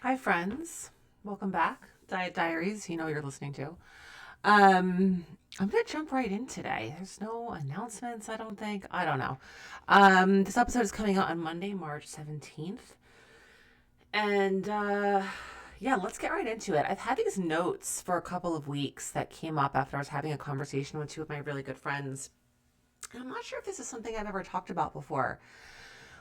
Hi, friends. Welcome back. Diet Diaries, you know what you're listening to. I'm going to jump right in today. There's no announcements, I don't think. I don't know. This episode is coming out on Monday, March 17th. And yeah, let's get right into it. I've had these notes for a couple of weeks that came up after I was having a conversation with two of my really good friends. And I'm not sure if this is something I've ever talked about before.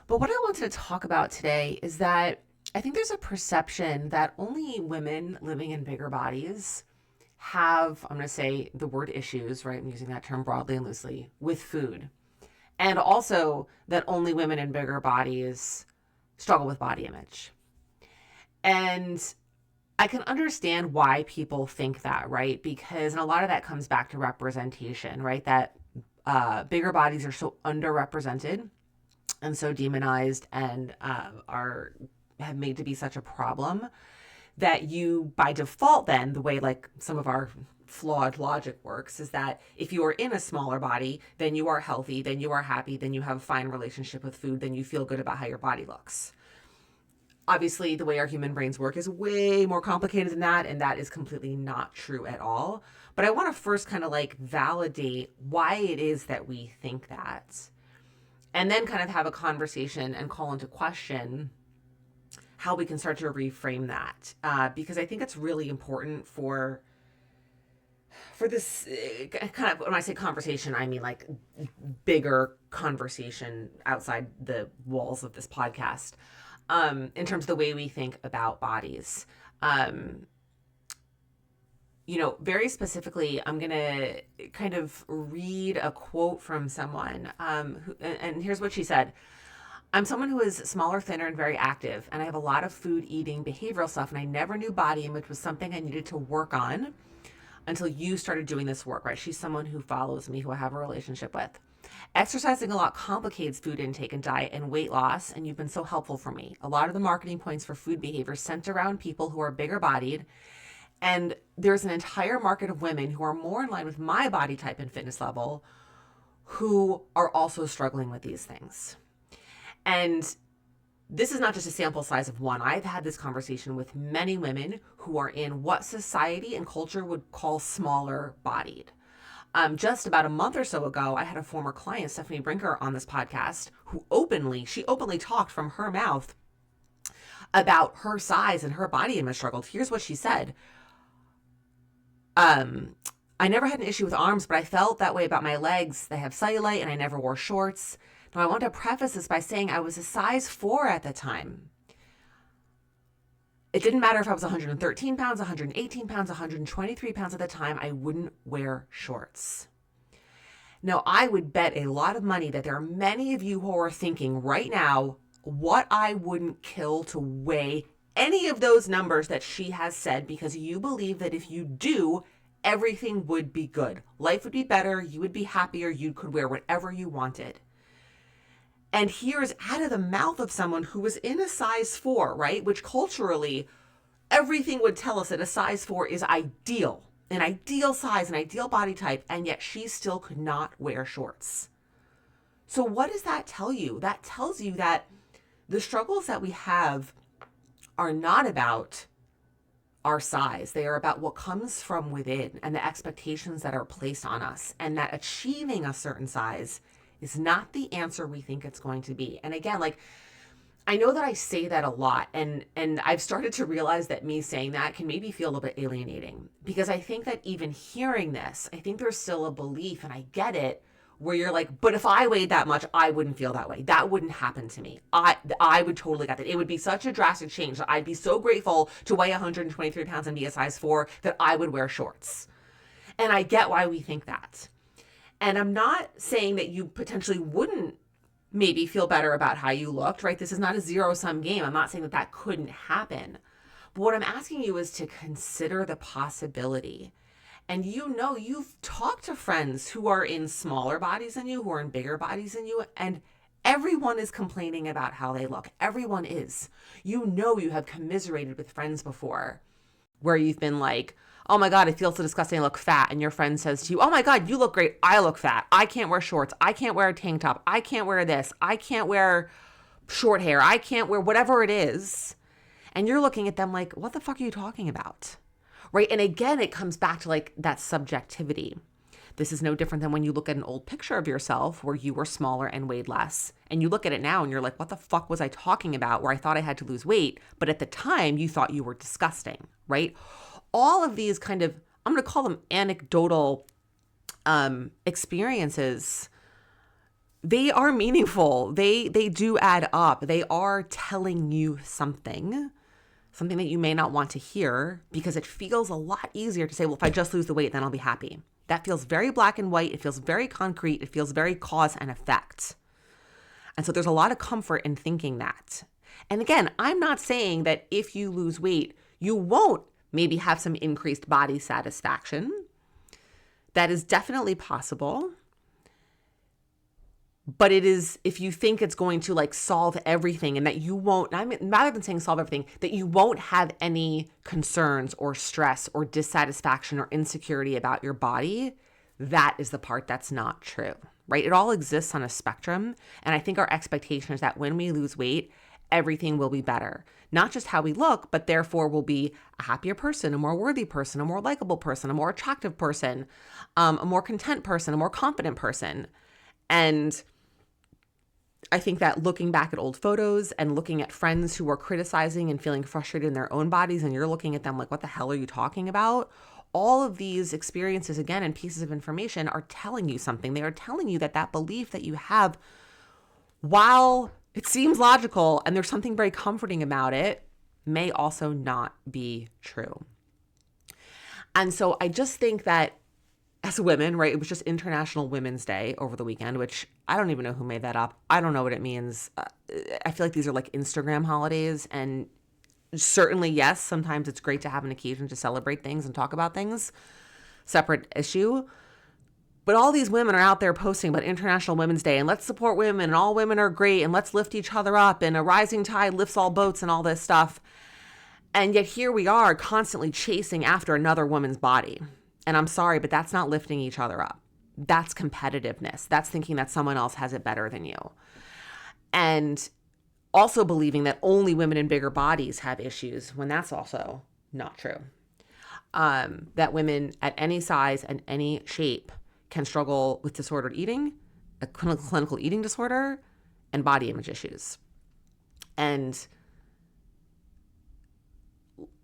But what I wanted to talk about today is that I think there's a perception that only women living in bigger bodies have, I'm going to say the word issues, right? I'm using that term broadly and loosely, with food. And also that only women in bigger bodies struggle with body image. And I can understand why people think that, right? Because, and a lot of that comes back to representation, right? That bigger bodies are so underrepresented and so demonized and are have made to be such a problem that you by default then the way like some of our flawed logic works is that if you are in a smaller body then you are healthy, then you are happy, then you have a fine relationship with food, then you feel good about how your body looks. Obviously the way our human brains work is way more complicated than that, and that is completely not true at all. But I want to first kind of like validate why it is that we think that, and then kind of have a conversation and call into question how we can start to reframe that, because I think it's really important for this kind of, when I say conversation, I mean like bigger conversation outside the walls of this podcast, in terms of the way we think about bodies. Um, very specifically, I'm going to kind of read a quote from someone, and here's what she said. I'm someone who is smaller, thinner, and very active, and I have a lot of food, eating, behavioral stuff, and I never knew body image was something I needed to work on until you started doing this work, right? She's someone who follows me, who I have a relationship with. Exercising a lot complicates food intake and diet and weight loss, and you've been so helpful for me. A lot of the marketing points for food behavior center around people who are bigger bodied, and there's an entire market of women who are more in line with my body type and fitness level who are also struggling with these things. And this is not just a sample size of one. I've had this conversation with many women who are in what society and culture would call smaller bodied. Just about a month or so ago, I had a former client, Stephanie Brinker, on this podcast who she openly talked from her mouth about her size and her body image struggles. Here's what she said. I never had an issue with arms, but I felt that way about my legs. They have cellulite and I never wore shorts. Now, I want to preface this by saying I was a size 4 at the time. It didn't matter if I was 113 pounds, 118 pounds, 123 pounds at the time, I wouldn't wear shorts. Now, I would bet a lot of money that there are many of you who are thinking right now what I wouldn't kill to weigh any of those numbers that she has said, because you believe that if you do, everything would be good. Life would be better, you would be happier, you could wear whatever you wanted. And here's out of the mouth of someone who was in a size 4, right? Which culturally, everything would tell us that a size 4 is ideal, an ideal size, an ideal body type, and yet she still could not wear shorts. So what does that tell you? That tells you that the struggles that we have are not about our size. They are about what comes from within and the expectations that are placed on us, and that achieving a certain size is not the answer we think it's going to be. And again, like, I know that I say that a lot, and I've started to realize that me saying that can maybe feel a little bit alienating, because I think that even hearing this, I think there's still a belief, and I get it, where you're like, but if I weighed that much, I wouldn't feel that way. That wouldn't happen to me. I would totally get that. It would be such a drastic change that I'd be so grateful to weigh 123 pounds and be a size 4 that I would wear shorts. And I get why we think that. And I'm not saying that you potentially wouldn't maybe feel better about how you looked, right? This is not a zero-sum game. I'm not saying that that couldn't happen. But what I'm asking you is to consider the possibility. And you've talked to friends who are in smaller bodies than you, who are in bigger bodies than you, and everyone is complaining about how they look. Everyone is. You have commiserated with friends before where you've been like, oh my God, I feel so disgusting, I look fat. And your friend says to you, oh my God, you look great, I look fat. I can't wear shorts. I can't wear a tank top. I can't wear this. I can't wear short hair. I can't wear whatever it is. And you're looking at them like, what the fuck are you talking about? Right? And again, it comes back to like that subjectivity. This is no different than when you look at an old picture of yourself where you were smaller and weighed less. And you look at it now and you're like, what the fuck was I talking about where I thought I had to lose weight? But at the time you thought you were disgusting, right? All of these kind of, I'm going to call them anecdotal experiences. They are meaningful. They do add up. They are telling you something that you may not want to hear, because it feels a lot easier to say, well, if I just lose the weight, then I'll be happy. That feels very black and white. It feels very concrete. It feels very cause and effect. And so there's a lot of comfort in thinking that. And again, I'm not saying that if you lose weight, you won't maybe have some increased body satisfaction. That is definitely possible. But it is, if you think it's going to like solve everything and that you won't, I mean, rather than saying solve everything, that you won't have any concerns or stress or dissatisfaction or insecurity about your body, that is the part that's not true, right? It all exists on a spectrum. And I think our expectation is that when we lose weight, everything will be better. Not just how we look, but therefore we'll be a happier person, a more worthy person, a more likable person, a more attractive person, a more content person, a more confident person. And I think that looking back at old photos and looking at friends who are criticizing and feeling frustrated in their own bodies, and you're looking at them like, what the hell are you talking about? All of these experiences, again, and pieces of information are telling you something. They are telling you that that belief that you have, while it seems logical and there's something very comforting about it, may also not be true. And so I just think that as women, right, it was just International Women's Day over the weekend, which I don't even know who made that up. I don't know what it means. I feel like these are like Instagram holidays, and certainly, yes, sometimes it's great to have an occasion to celebrate things and talk about things, separate issue. But all these women are out there posting about International Women's Day and let's support women and all women are great and let's lift each other up and a rising tide lifts all boats and all this stuff. And yet here we are constantly chasing after another woman's body. And I'm sorry, but that's not lifting each other up. That's competitiveness. That's thinking that someone else has it better than you. And also believing that only women in bigger bodies have issues when that's also not true. That women at any size and any shape can struggle with disordered eating, a clinical eating disorder, and body image issues. And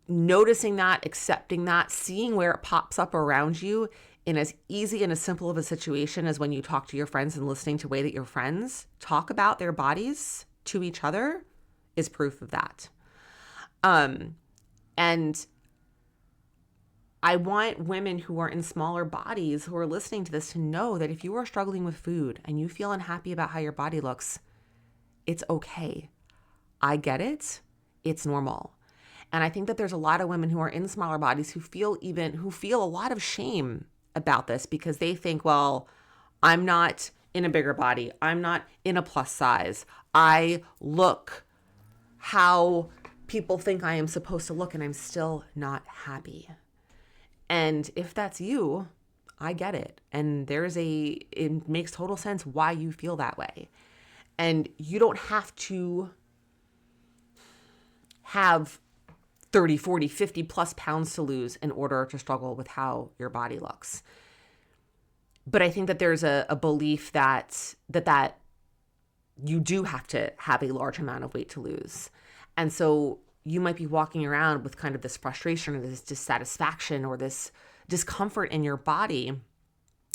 noticing that, accepting that, seeing where it pops up around you in as easy and as simple of a situation as when you talk to your friends and listening to the way that your friends talk about their bodies to each other is proof of that. And I want women who are in smaller bodies who are listening to this to know that if you are struggling with food and you feel unhappy about how your body looks, it's okay. I get it. It's normal. And I think that there's a lot of women who are in smaller bodies who feel a lot of shame about this because they think, well, I'm not in a bigger body. I'm not in a plus size. I look how people think I am supposed to look and I'm still not happy. And if that's you, I get it. And it makes total sense why you feel that way. And you don't have to have 30, 40, 50 plus pounds to lose in order to struggle with how your body looks. But I think that there's a belief that you do have to have a large amount of weight to lose. And so you might be walking around with kind of this frustration or this dissatisfaction or this discomfort in your body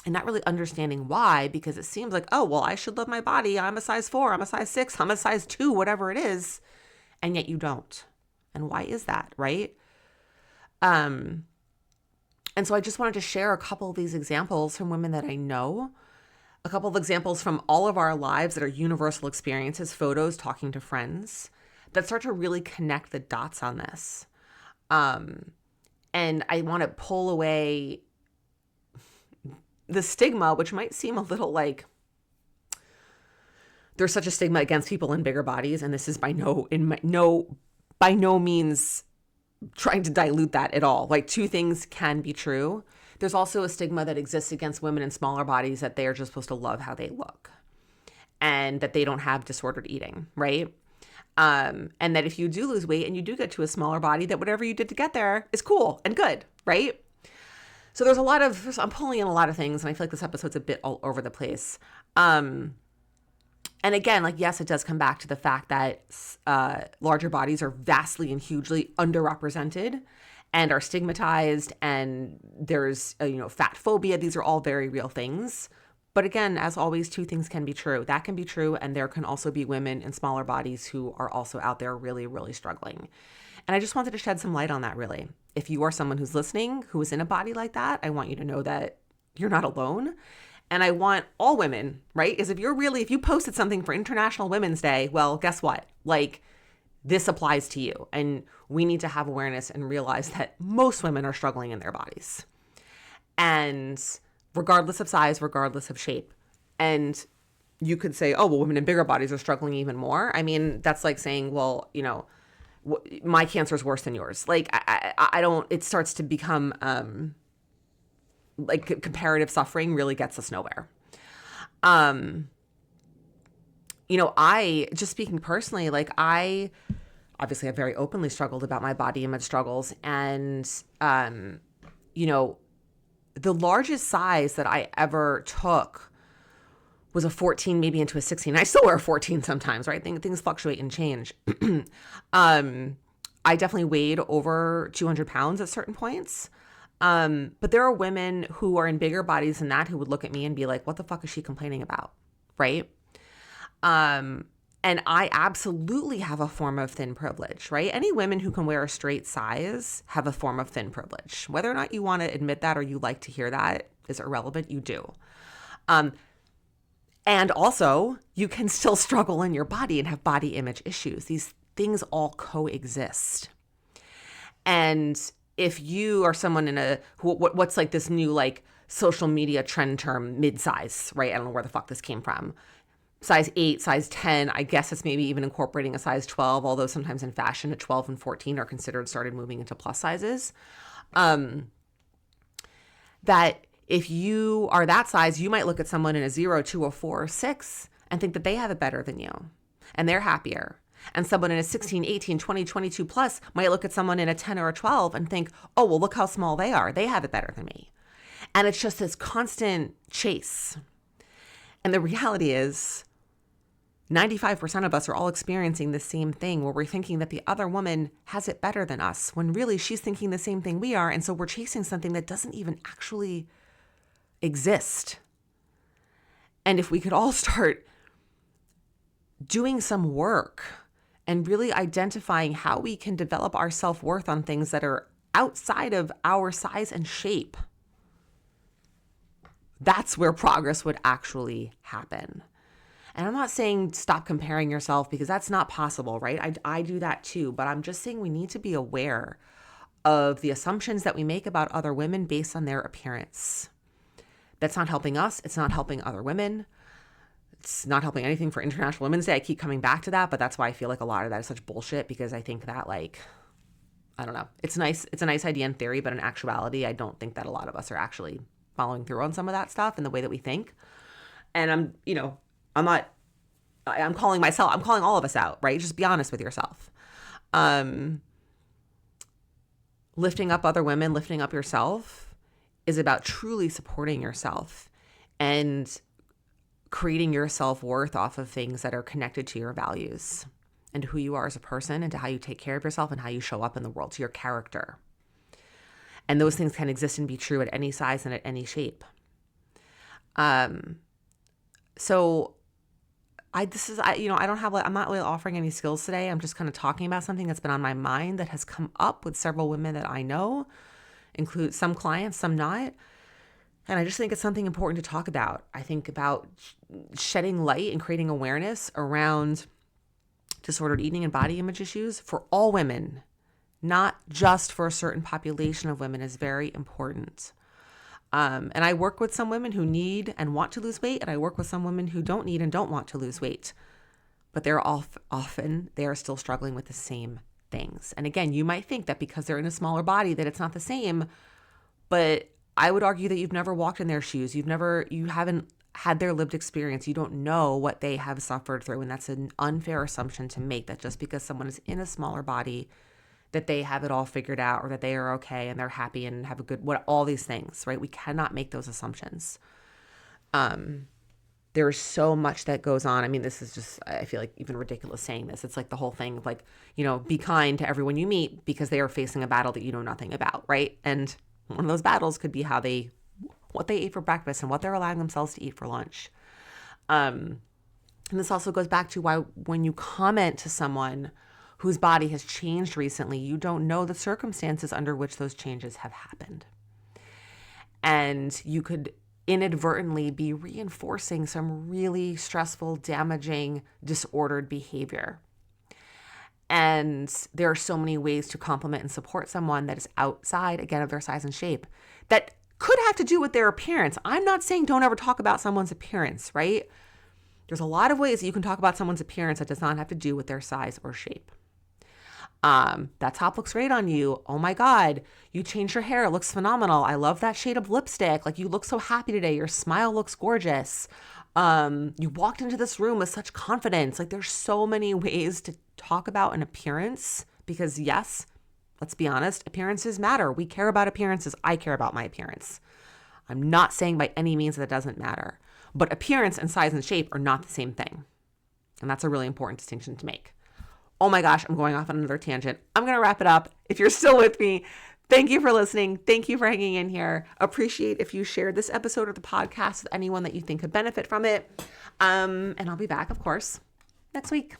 and not really understanding why, because it seems like, oh, well, I should love my body. I'm a size 4, I'm a size 6, I'm a size 2, whatever it is. And yet you don't. And why is that, right? And so I just wanted to share a couple of these examples from women that I know, a couple of examples from all of our lives that are universal experiences, photos, talking to friends, that start to really connect the dots on this. And I want to pull away the stigma, which might seem a little like there's such a stigma against people in bigger bodies, and this is by no means trying to dilute that at all. Like, two things can be true. There's also a stigma that exists against women in smaller bodies that they are just supposed to love how they look and that they don't have disordered eating, right? And that if you do lose weight and you do get to a smaller body, that whatever you did to get there is cool and good, right? So I'm pulling in a lot of things, and I feel like this episode's a bit all over the place. And again, like, yes, it does come back to the fact that larger bodies are vastly and hugely underrepresented and are stigmatized, and there's, fat phobia. These are all very real things. But again, as always, two things can be true. That can be true, and there can also be women in smaller bodies who are also out there really, really struggling. And I just wanted to shed some light on that, really. If you are someone who's listening, who is in a body like that, I want you to know that you're not alone. And I want all women, right? If you posted something for International Women's Day, well, guess what? Like, this applies to you. And we need to have awareness and realize that most women are struggling in their bodies. And regardless of size, regardless of shape. And you could say, oh, well, women in bigger bodies are struggling even more. I mean, that's like saying, well, my cancer is worse than yours. Like, I don't, it starts to become, like, comparative suffering really gets us nowhere. I, just speaking personally, like, I obviously have very openly struggled about my body image struggles. And, the largest size that I ever took was a 14, maybe into a 16. I still wear a 14 sometimes, right? Things fluctuate and change. I definitely weighed over 200 pounds at certain points. But there are women who are in bigger bodies than that who would look at me and be like, what the fuck is she complaining about? Right? And I absolutely have a form of thin privilege, right? Any women who can wear a straight size have a form of thin privilege. Whether or not you want to admit that or you like to hear that is irrelevant. You do. And also, you can still struggle in your body and have body image issues. These things all coexist. And if you are someone what's like this new like social media trend term, mid-size, right? I don't know where the fuck this came from. Size 8, size 10, I guess it's maybe even incorporating a size 12, although sometimes in fashion a 12 and 14 are started moving into plus sizes. That if you are that size, you might look at someone in a 0, 2, or 4, or 6 and think that they have it better than you and they're happier. And someone in a 16, 18, 20, 22 plus might look at someone in a 10 or a 12 and think, oh, well, look how small they are. They have it better than me. And it's just this constant chase. And the reality is 95% of us are all experiencing the same thing where we're thinking that the other woman has it better than us when really she's thinking the same thing we are. And so we're chasing something that doesn't even actually exist. And if we could all start doing some work and really identifying how we can develop our self-worth on things that are outside of our size and shape, that's where progress would actually happen. And I'm not saying stop comparing yourself because that's not possible, right? I do that too, but I'm just saying we need to be aware of the assumptions that we make about other women based on their appearance. That's not helping us. It's not helping other women. It's not helping anything for International Women's Day. I keep coming back to that, but that's why I feel like a lot of that is such bullshit because I think that, like, I don't know. It's nice. It's a nice idea in theory, but in actuality, I don't think that a lot of us are actually following through on some of that stuff in the way that we think. And I'm calling all of us out, right? Just be honest with yourself. Lifting up other women, lifting up yourself is about truly supporting yourself and creating your self-worth off of things that are connected to your values and who you are as a person and to how you take care of yourself and how you show up in the world, to your character. And those things can exist and be true at any size and at any shape. So I'm not really offering any skills today. I'm just kind of talking about something that's been on my mind that has come up with several women that I know, include some clients, some not. And I just think it's something important to talk about. I think about shedding light and creating awareness around disordered eating and body image issues for all women, not just for a certain population of women, is very important. And I work with some women who need and want to lose weight, and I work with some women who don't need and don't want to lose weight. But they're often still struggling with the same things. And again, you might think that because they're in a smaller body that it's not the same, but I would argue that you've never walked in their shoes. You haven't had their lived experience. You don't know what they have suffered through. And that's an unfair assumption to make, that just because someone is in a smaller body, that they have it all figured out, or that they are okay and they're happy and have a good, all these things, right? We cannot make those assumptions. There's so much that goes on. I mean, this is just, I feel like even ridiculous saying this. It's like the whole thing of like, be kind to everyone you meet because they are facing a battle that you know nothing about, right? And one of those battles could be what they ate for breakfast and what they're allowing themselves to eat for lunch. And this also goes back to why when you comment to someone whose body has changed recently, you don't know the circumstances under which those changes have happened. And you could inadvertently be reinforcing some really stressful, damaging, disordered behavior. And there are so many ways to compliment and support someone that is outside, again, of their size and shape, that could have to do with their appearance. I'm not saying don't ever talk about someone's appearance, right? There's a lot of ways that you can talk about someone's appearance that does not have to do with their size or shape. That top looks great on you. Oh my God, you changed your hair. It looks phenomenal. I love that shade of lipstick. Like, you look so happy today. Your smile looks gorgeous. You walked into this room with such confidence. Like, there's so many ways to talk about an appearance because, yes, let's be honest, appearances matter. We care about appearances. I care about my appearance. I'm not saying by any means that it doesn't matter, but appearance and size and shape are not the same thing. And that's a really important distinction to make. Oh my gosh, I'm going off on another tangent. I'm going to wrap it up. If you're still with me, thank you for listening. Thank you for hanging in here. Appreciate if you shared this episode of the podcast with anyone that you think could benefit from it. And I'll be back, of course, next week.